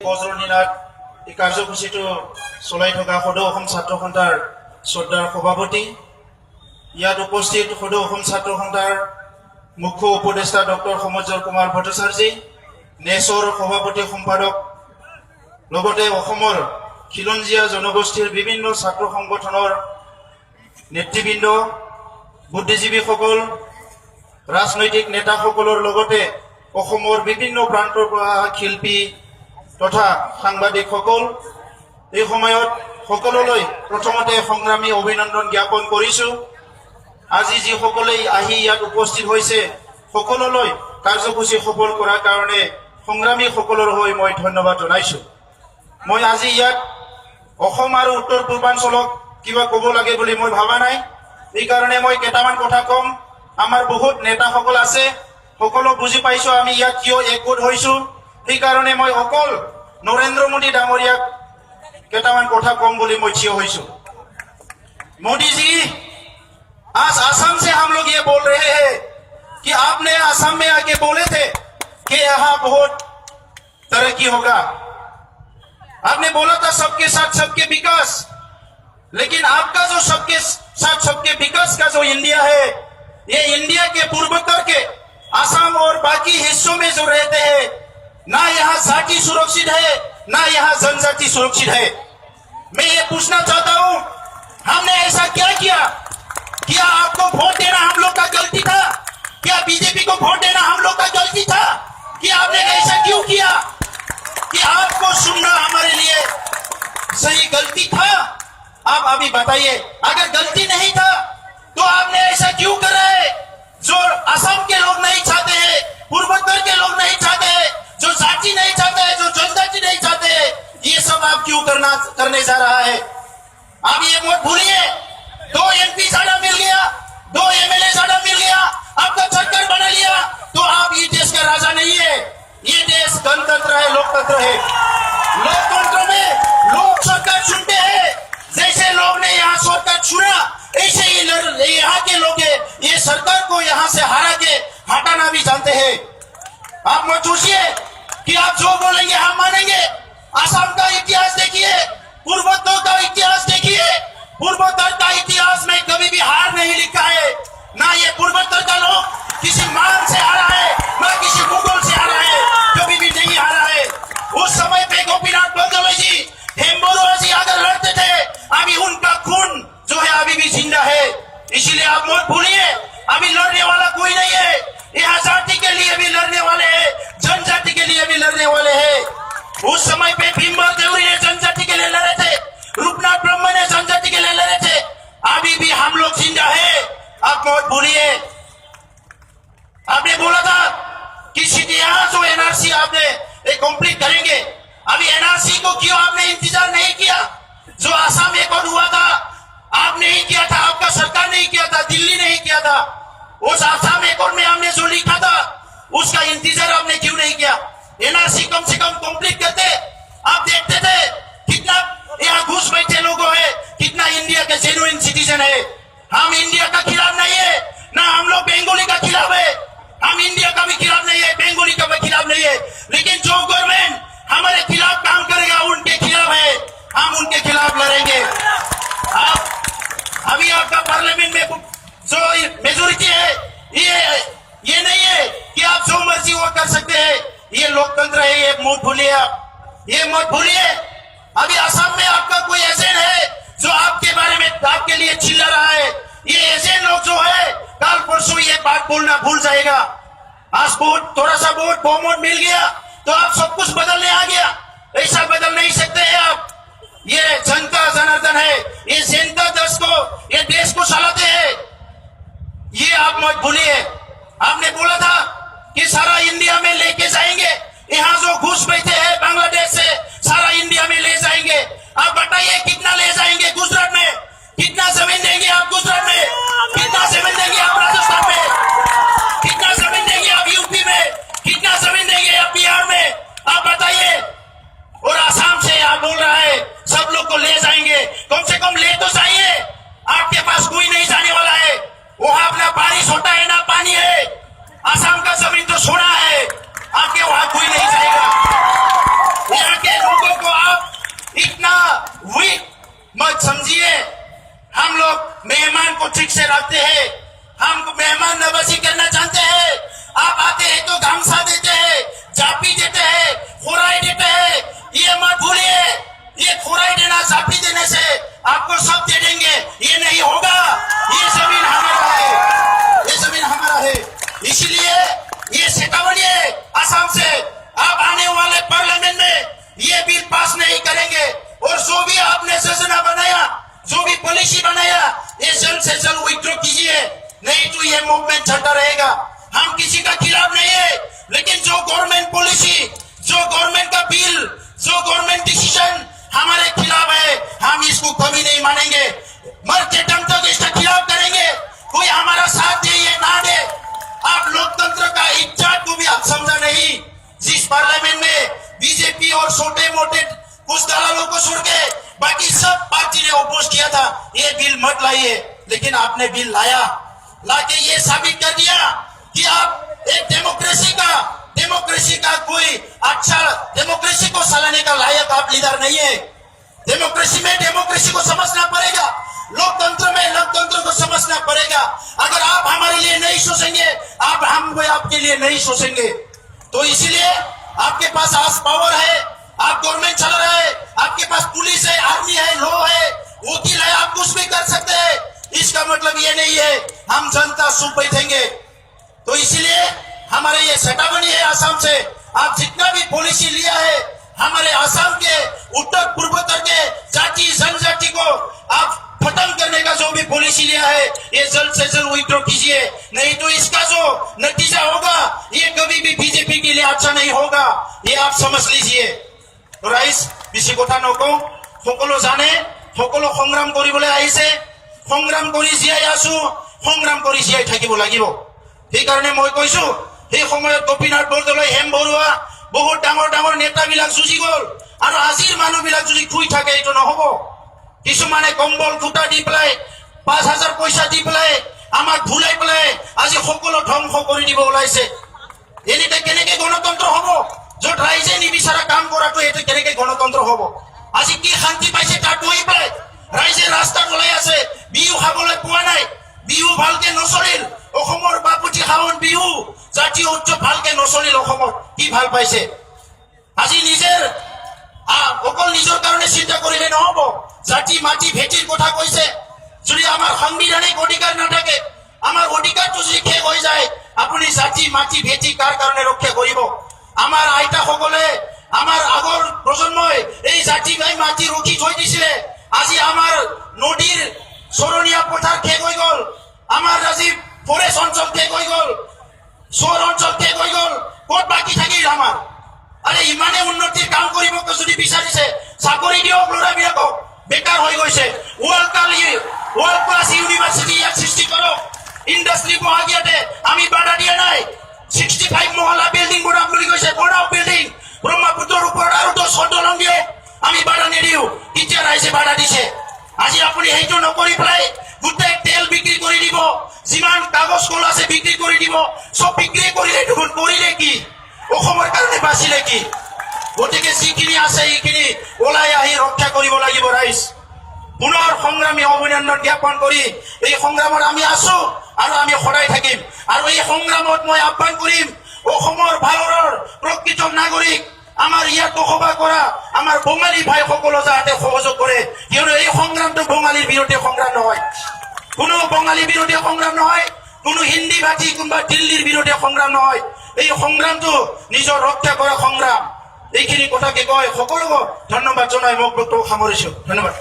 বজ্ৰনীনাথ এই কাৰ্যসূচীটো চলাই থকা সদৌ অসম ছাত্ৰ সন্থাৰ শ্ৰদ্ধাৰ সভাপতি, ইয়াত উপস্থিত সদৌ অসম ছাত্ৰ সন্থাৰ মুখ্য উপদেষ্টা ডক্টৰ সমজ্জল কুমাৰ ভট্টাচাৰ্যী, নেছৰ সভাপতি সম্পাদক, লগতে অসমৰ খিলঞ্জীয়া জনগোষ্ঠীৰ বিভিন্ন ছাত্ৰ সংগঠনৰ নেতৃবৃন্দ, বুদ্ধিজীৱীসকল, ৰাজনৈতিক নেতাসকলৰ লগতে অসমৰ বিভিন্ন প্ৰান্তৰ পৰা শিল্পী তথা সাংবাদিকসকল, এই সময়ত সকলোলৈ প্ৰথমতে সংগ্ৰামী অভিনন্দন জ্ঞাপন কৰিছোঁ। আজি যিসকলে আহি ইয়াত উপস্থিত হৈছে সকলোলৈ কাৰ্যসূচী সফল কৰাৰ কাৰণে সংগ্ৰামীসকলৰ হৈ মই ধন্যবাদ জনাইছোঁ। মই আজি ইয়াত অসম আৰু উত্তৰ পূৰ্বাঞ্চলক কিবা ক'ব লাগে বুলি মই ভাবা নাই, এইকাৰণে মই কেইটামান কথা ক'ম। আমাৰ বহুত নেতাসকল আছে, সকলো বুজি পাইছোঁ আমি ইয়াত কিয় একগোট হৈছোঁ, সেইকাৰণে মই অকল নৰেন্দ্ৰ মোদী ডাঙৰীয়াক কেইটামান কথা কম বুলি মই থিয় হৈছোঁ। मोदी जी, आज असम से हम लोग ये बोल रहे हैं कि आपने असम में आके बोले थे कि यहाँ बहुत तरक्की होगा, आपने बोला था सबके साथ सबके विकास, लेकिन आपका जो सबके साथ सबके विकास का जो इंडिया है, ये इंडिया के पूर्वोत्तर के असम और बाकी हिस्सों में जो रहते हैं, ना यहाँ जाति सुरक्षित है ना यहाँ जनजाति सुरक्षित है। मैं ये पूछना चाहता हूँ, हमने ऐसा क्या किया? क्या आपको वोट देना हम लोग का गलती था? क्या बीजेपी को वोट देना हम लोग का गलती था? कि आपने ऐसा क्यों किया कि आपको सुनना हमारे लिए सही गलती था? आप अभी बताइए, अगर गलती नहीं था तो आपने ऐसा क्यों करा है? जो असम के लोग नहीं चाहते हैं, पूर्वोत्तर के लोग नहीं चाहते हैं, जो जाति नहीं चाहते हैं, जो जनजाति नहीं चाहते हैं, ये सब आप क्यों करने जा रहा है? आप ये मत भूलिए, 2 MP ज्यादा मिल गया, 2 MLA ज्यादा मिल गया, आपका सरकार बना लिया, तो आप ये देश का राजा नहीं है। ये देश गणतंत्र है, लोकतंत्र है। लोकतंत्र में लोग सरकार चुनते हैं, जैसे लोग ने यहाँ सरकार चुना ऐसे ही यहाँ के लोग ये सरकार को यहाँ से हरा के हटाना भी जानते हैं। आप मत सोचिए कि आप जो बोलेंगे हम मानेंगे। असम का इतिहास देखिए, पूर्वोत्तर का इतिहास देखिए, पूर्वोत्तर का इतिहास में कभी भी हार नहीं लिखा है। ना ये पूर्वोत्तर का लोग किसी मान से हारा है, ना किसी मुगल से हारा है, कभी भी नहीं हारा है। उस समय पे गोपीनाथ बंदोले जी, हेम्बोरुआ जी अगर लड़ते थे, अभी उनका खून जो है अभी भी जिंदा है। इसीलिए आप मत भूलिए, अभी लड़ने वाला कोई नहीं है। यहाँ जाति के लिए भी लड़ने वाले हैं, जनजाति के लिए भी लड़ने वाले हैं। उस समय पे भीमराव देवरी ने जनजाति के लिए लड़े थे, रूपनाथ ब्रह्मा ने जनजाति के लिए लड़े थे, अभी भी हम लोग जिंदा है। आप मत भूलिए, आपने बोला था कि यहाँ जो NRC आपने कंप्लीट करेंगे, अभी NRC को क्यों आपने इंतजार नहीं किया? जो आसाम एकॉर्ड हुआ था आप नहीं किया था, आपका सरकार नहीं किया था, दिल्ली नहीं किया था। उस आसाम एकॉर्ड में हमने जो लिखा था उसका इंतजार आपने क्यों नहीं किया? NRC कम से कम कंप्लीट करते, आप देखते थे कितना यहाँ घुस बैठे लोगों है, कितना इंडिया के जेन्युइन सिटीजन है। हम इंडिया का खिलाफ नहीं है, ना हम लोग बंगाली का खिलाफ है, हम इंडिया का भी खिलाफ नहीं है, बंगाली का भी खिलाफ नहीं है, लेकिन जो गवर्नमेंट हमारे खिलाफ काम करेगा उनके खिलाफ है, हम उनके खिलाफ लड़ेंगे। आप अभी आपका पार्लियामेंट में जो मेजोरिटी है, ये नहीं है कि आप जो मर्जी वो कर सकते हैं। ये लोकतंत्र है, ये मत भूलिए, आप ये मत भूलिए। अभी असम में आपका कोई एजेंट है जो आपके बारे में आपके लिए चिल्ला रहा है, ये एजेंट लोग जो है कल परसों ये बात बोलना भूल जाएगा। आज वोट थोड़ा सा वोट बहुमत मिल गया तो आप सब कुछ बदलने आ गया, ऐसा बदल नहीं सकते हैं आप। ये जनता जनार्दन है, ये जनता ये देश को चलाते हैं, ये आप मत भूलिए। आपने बोला था कि सारा इंडिया में लेके जाएंगे, यहाँ जो घुस बैठे हैं बांग्लादेश से सारा इंडिया में ले जाएंगे। आप बताइए कितना ले जाएंगे? गुजरात में कितना जमीन देंगे आप? गुजरात में कितना जमीन देंगे आप? राजस्थान में कितना जमीन देंगे आप? यूपी में कितना जमीन देंगे आप? बिहार में आप बताइए। और आसाम से आप बोल रहा है सब लोग को ले जाएंगे, कम से कम ले तो जाइए। आपके पास कोई नहीं जाने वाला है, वहां अपना बारिश होता है ना पानी है। आसाम का जमीन तो सोना है, आपके वहां कोई नहीं जाएगा। बात समझिए, हम लोग मेहमान को ठीक से रखते हैं, हम मेहमान नवाजी करना जानते हैं। आप आते हैं तो गामसा देते हैं, जापी देते हैं, खुराई देते हैं, ये मत भूलिए, ये खुराई देना जापी देने से आपको सब दे देंगे, ये नहीं होगा। ये जमीन हमारा है, ये जमीन हमारा है। इसलिए ये चेतावनी है असम से, आप आने वाले पार्लियामेंट में ये बिल पास नहीं करेंगे और जो भी आपने योजना बनाया, जो भी पॉलिसी बनाया, ये जल्द से जल्द विथड्रॉ कीजिए, नहीं तो ये मूवमेंट चलता रहेगा। हम किसी का खिलाफ नहीं है, लेकिन जो गवर्नमेंट पॉलिसी, जो गवर्नमेंट का बिल, जो गवर्नमेंट डिसीजन हमारे खिलाफ है, हम इसको कभी नहीं मानेंगे। मरते दम तक इसका खिलाफ करेंगे। कोई हमारा साथ दे या ना दे, आप लोकतंत्र का इज्जत को भी आप समझा नहीं। जिस पार्लियामेंट में बीजेपी और छोटे मोटे कुछ दलालों को छोड़ के बाकी सब पार्टी ने अपोज किया था, ये बिल मत लाइए, लेकिन आपने बिल लाके ये साबित कर दिया कि आप एक डेमोक्रेसी का कोई अच्छा डेमोक्रेसी को चलाने का लायक आप लीडर नहीं है। डेमोक्रेसी में डेमोक्रेसी को समझना पड़ेगा, लोकतंत्र में लोकतंत्र को समझना पड़ेगा। अगर आप हमारे लिए नहीं सोचेंगे, हम आपके लिए नहीं सोचेंगे। तो इसीलिए आपके पास आज पावर है, आप गवर्नमेंट चल रहे हैं, आपके पास पुलिस है, आर्मी है, लॉ है, वकील है, आप कुछ भी कर सकते हैं। इसका मतलब ये नहीं है हम जनता चुप बैठेंगे। तो इसीलिए हमारे ये चेतावनी है असम से, आप जितना भी पॉलिसी लिया है, हमारे असम के उत्तर पूर्वोत्तर के जाति जनजाति को आप खत्म करने का जो भी पॉलिसी लिया है, ये जल्द से जल्द विथड्रॉ कीजिए, नहीं तो इसका जो नतीजा होगा ये कभी भी बीजेपी के लिए अच्छा नहीं होगा, ये आप समझ लीजिए। तो राइज बेছি কথা নকওঁ, সকলো জানে, সকলো সংগ্ৰাম কৰিবলৈ আহিছে, সংগ্ৰাম কৰি জীয়াই আছো, সংগ্ৰাম কৰি জীয়াই থাকিব লাগিব। সেইকাৰণে মই কৈছো, সেই সময়ত গোপীনাথ বৰদলৈ, হেম বৰুৱা, বহুত ডাঙৰ ডাঙৰ নেতাবিলাক যুঁজি গ'ল, আৰু আজিৰ মানুহবিলাক যদি শুই থাকে এইটো নহ'ব। কিছুমানে কম্বল ফুটা দি পেলাই 5,000 পইচা দি পেলাই আমাক ভুলাই পেলাই আজি সকলো ধ্বংস কৰি দিব ওলাইছে। এনেতে কেনেকে গণতন্ত্ৰ হ'ব? য'ত ৰাইজে নিবিচাৰা কাম কৰাটো এইটো কেনেকে গণতন্ত্ৰ হ'ব? আজি কি শান্তি পাইছে তাত বহি পেলাই ৰাইজে ৰাস্তাত ওলাই আছে, বিহু খাবলৈ পোৱা নাই, বিহু ভালকে নচলিল, অসমৰ বাপুতি সাহোন বিহু জাতীয় উৎসৱ ভালকে নচলিল, অসমত কি ভাল পাইছে? আজি অকল নিজৰ কাৰণে চিন্তা কৰিলে নহ'ব, জাতি মাটি ভেটিৰ কথা কৈছে। যদি আমাৰ সাংবিধানিক অধিকাৰ নাথাকে, আমাৰ অধিকাৰটো যদি শেষ হৈ যায়, আপুনি জাতি মাটি ভেটি কাৰ কাৰণে ৰক্ষা কৰিব? আমাৰ আইতাসকলে, আমাৰ আগৰ প্ৰজন্মই এই জাতি ভাই মাটি ৰখি থৈ দিছিলে। আজি আমাৰ নদীৰ চৰণীয়া পথাৰ শেষ হৈ গ'ল, আমাৰ আজি ফৰেষ্ট অঞ্চল শেষ হৈ গ'ল, চৰ অঞ্চল শেষ হৈ গ'ল, ক'ত বাকী থাকিল আমাৰ? আরে ইমানে উন্নতিৰ কাম কৰিব যদি বিচাৰিছে, চাকৰি দিয়ক ল'ৰাবিলাকক, বেকাৰ হৈ গৈছে। ওয়ার্ল্ড ক্লাস ইউনিভার্সিটি ইয়াত সৃষ্টি কৰক, ইন্ডাস্ট্রি বহাগিয়াতে আমি বাধা দিয়া নাই। 65 মহলা বিল্ডিং বনাম বুলি কৈছে, বনাও বিল্ডিং, ব্ৰহ্মপুত্ৰৰ ওপৰত আৰু 10 দলং দিয়ক, আমি বাধা নিদিওঁ। এতিয়া ৰাইজে বাধা দিছে। আজি আপুনি সেইটো নকৰি পেলাই গোটেই তেল বিক্ৰী কৰি দিব, যিমান কাগজ কল আছে বিক্ৰী কৰি দিব, চব বিক্ৰী কৰিলে দেখোন কৰিলে কি? অসমৰ কাৰণে বাচিলে কি? গতিকে যিখিনি আছে এইখিনি ওলাই আহি ৰক্ষা কৰিব লাগিব ৰাইজ। পুনৰ সংগ্ৰামী অভিনন্দন জ্ঞাপন কৰি এই সংগ্ৰামত আমি আছো আৰু আমি সদায় থাকিম। আৰু এই সংগ্ৰামত মই আহ্বান কৰিম অসমৰ ভাৰতৰ প্ৰকৃত নাগৰিক, আমাৰ ইয়াত বসবাস কৰা আমাৰ বঙালী ভাইসকলে যাতে সহযোগ কৰে, কিয়নো এই সংগ্ৰামটো বঙালীৰ বিৰুদ্ধে সংগ্ৰাম নহয়, কোনো বঙালী বিৰুদ্ধে সংগ্ৰাম নহয়, কোনো হিন্দী ভাষী কোনোবা দিল্লীৰ বিৰুদ্ধে সংগ্ৰাম নহয়। এই সংগ্ৰামটো নিজৰ ৰক্ষা কৰা সংগ্ৰাম। এইখিনি কথাকে কয় সকলোকে ধন্যবাদ জনাই মোক বক্তব্য সামৰিছো। ধন্যবাদ।